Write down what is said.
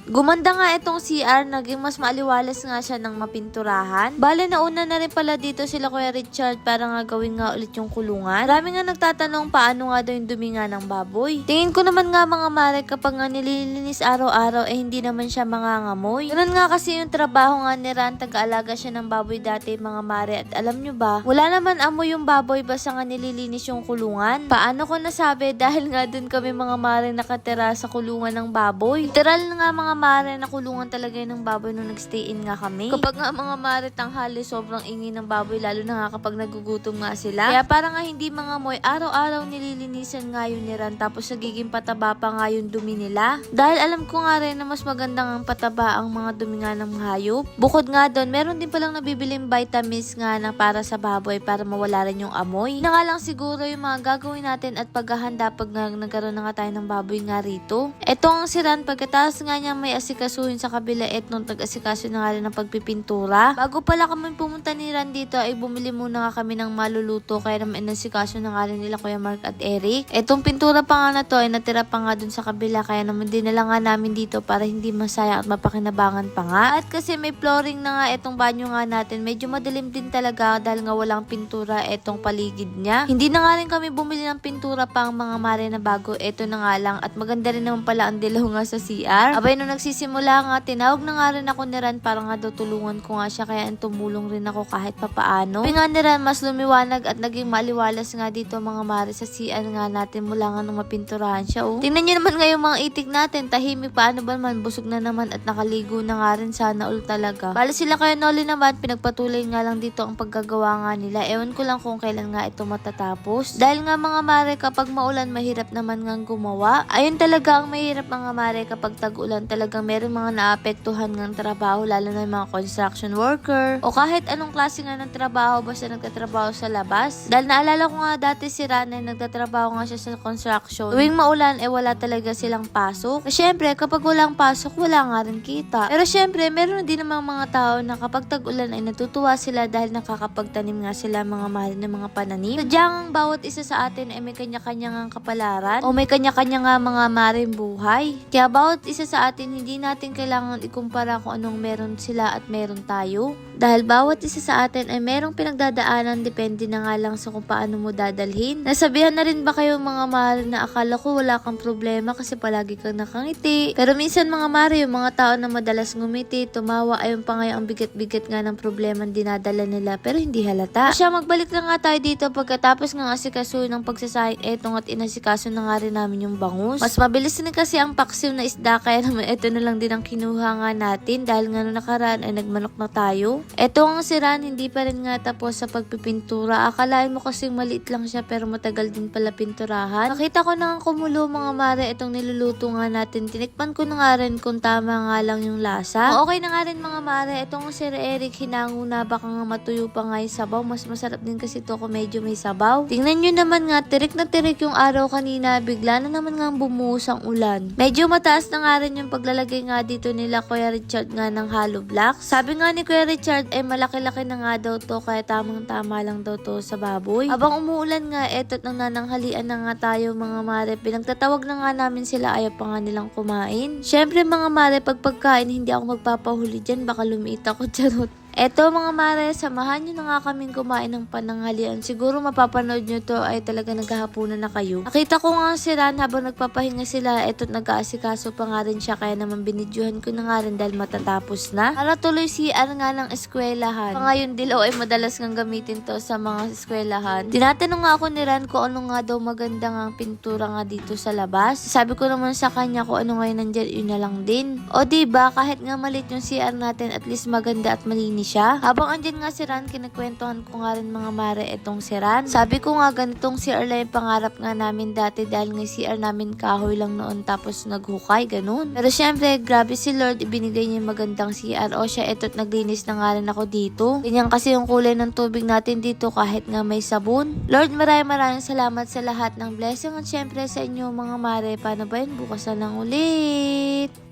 Gumanda nga itong CR, naging mas maaliwalas nga siya ng mapinturahan. Bale, nauna na rin pala dito sila Kuya Richard para nga gawin nga ulit yung kulungan. Marami nga nagtatanong paano nga daw yung dumi nga ng baboy. Tingin ko naman nga mga mare, kapag nga nililinis araw-araw hindi naman siya mangangamoy. Ganun nga kasi yung trabaho nga ni Ran, taga-alaga siya ng baboy dati mga mare. At alam nyo ba, wala naman amoy yung baboy basta nga nililinis yung kulungan. Paano ko nasabi? Dahil nga dun kami mga mare nakatira sa kulungan ng baboy. Literal nga mga mare, nakulungan talaga yun ng baboy nung nagstay in nga kami. Kapag nga mga mare tanghali, sobrang ingay ng baboy, lalo na nga kapag nagugutom nga sila. Kaya para nga hindi mga moy, araw-araw nililinisan nga yun ni Ran, tapos nagiging pataba pa nga yung dumi nila. Dahil alam ko nga rin na mas magandang ang pataba ang mga dumi nga ng hayop. Bukod nga doon, meron din palang nabibiling vitamins nga na para sa baboy para mawala rin yung amoy. Na nga lang siguro yung mga gagawin natin at paghahanda pag nagkaroon na nga tayo ng baboy nga rito. Ito ang si Ran, pagkatapos nga niya may asikasuhin sa kabila, nung nag-asikaso na nga rin ng pagpipintura. Bago pala kami pumunta ni Ran dito ay bumili muna nga kami ng maluluto, kaya naman inasikaso na nga rin nila Kuya Mark at Eric. Etong pintura pa nga na to ay natira pa nga dun sa kabila, kaya naman dinala nga namin dito para hindi masayang at mapakinabangan pa nga. At kasi may flooring na nga etong banyo nga natin, medyo madilim din talaga dahil nga walang pintura etong paligid niya. Hindi na nga rin kami bumili ng pintura pang mga mare na bago, eto na nga lang, at maganda rin naman pala ang dilaw nga sa CR. Abay, nung nagsisimula nga, tinawag na nga rin ako ni Ran para nga daw tulungan ko nga siya, kaya tumulong rin ako kahit papaano. Sabi nga ni Ran, mas lumiwanag at naging maliwalas nga dito mga mare sa CR nga natin mula nga nung mapinturahan siya. Tingnan niyo naman nga yung mga itik natin, tahimik, paano ba naman, busog na naman at nakaligo na nga rin, sana all talaga. Bale sila Kuya Noli naman, pinagpatuloy nga lang dito ang paggagawa nga nila. Ewan ko lang kung kailan nga ito matatapos. Dahil nga mga mare, kapag maulan mahirap naman nga gumawa. Ayun talaga ang mahirap mga mare, kapag tag-ulan talagang meron mga naapektuhan ng trabaho, lalo na yung mga construction worker o kahit anong klase nga ng trabaho basta nagtatrabaho sa labas. Dahil naalala ko nga dati si Rana, nagtatrabaho nga siya sa construction. Tuwing maulan wala talaga silang pasok. Syempre kapag walang pasok wala nga rin kita. Pero syempre meron din namang mga tao na kapag tag-ulan ay natutuwa sila dahil nakakapagtanim nga sila mga mahal na mga pananim. Sadyang bawat isa sa atin ay may kanya-kanya nga kapalaran o may kanya-kanya nga mga maring buhay. Kaya bawat isa sa atin hindi natin kailangan ikumpara kung anong meron sila at meron tayo. Dahil bawat isa sa atin ay merong pinagdadaanan, depende na nga lang sa kung paano mo dadalhin. Nasabihan na rin ba kayo mga mahal na akala ko wala kang problema kasi palagi kang nakangiti? Pero minsan mga mare, yung mga tao na madalas ngumiti, tumawa, ayun pa ngayon ang bigat-bigat nga ng problema dinadala nila pero hindi halata. Siya, magbalik na nga tayo dito pagkatapos ng asikasuhin ng pagsasahing etong at inasikaso na nga rin namin yung bangus. Mas mabilis din kasi ang paksiw na isda, kaya naman ito na lang din ang kinuha nga natin dahil nga nung nakaraan ay nagmanok na tayo. Eto ang si Ran, hindi pa rin nga tapos sa pagpipintura. Akalain mo kasing maliit lang siya pero matagal din pala pinturahan. Nakita ko na nga kumulo mga mare itong niluluto nga natin. Tinikman ko na nga rin kung tama nga lang yung lasa. Okay na nga rin mga mare. Itong si Eric hinango na, baka nga matuyo pa nga yung sabaw. Mas masarap din kasi ito kung medyo may sabaw. Tingnan nyo naman nga, tirik na tirik yung araw kanina. Bigla na naman nga bumuhos ang ulan. Medyo mataas na nga rin yung paglalagay nga dito nila Kuya Richard nga ng hollow blocks. Sabi nga ni Kuya Richard ay malaki-laki na nga daw to, kaya tamang-tama lang daw to sa baboy. Habang umuulan nga, eto't nang nananghalian na nga tayo mga mare. Pinagtatawag na nga namin sila, ayaw pa nga nilang kumain. Syempre mga mare, pag pagkain hindi ako magpapahuli dyan, baka lumiit ako, charot. Eto mga mare, samahan nyo na nga kaming kumain ng pananghalian. Siguro mapapanood nyo to ay talaga naghahapunan na kayo. Nakita ko nga si Ran habang nagpapahinga sila, eto't nag-aasikaso pa nga rin siya, kaya naman binidyohan ko na nga rin dahil matatapos na. Para tuloy CR nga ng eskwelahan. Ngayon dilaw ay madalas nga gamitin to sa mga eskwelahan. Tinatanong nga ako ni Ran kung ano nga daw maganda nga pintura nga dito sa labas. Sabi ko naman sa kanya kung ano nga yun nandyan, yun na lang din. O diba, kahit nga malit yung CR natin, at least maganda at malinis siya. Habang andyan nga si Ran, kinakwentuhan ko nga rin mga mare etong si Ran. Sabi ko nga ganitong CR lang yung pangarap nga namin dati dahil nga CR namin kahoy lang noon tapos naghukay, ganun. Pero syempre, grabe si Lord, ibinigay niya yung magandang CR. O siya, eto't naglinis na nga rin ako dito. Ganyan kasi yung kulay ng tubig natin dito kahit nga may sabon. Lord, maraming salamat sa lahat ng blessing at syempre sa inyo mga mare. Paano ba yun? Bukas na lang ulit.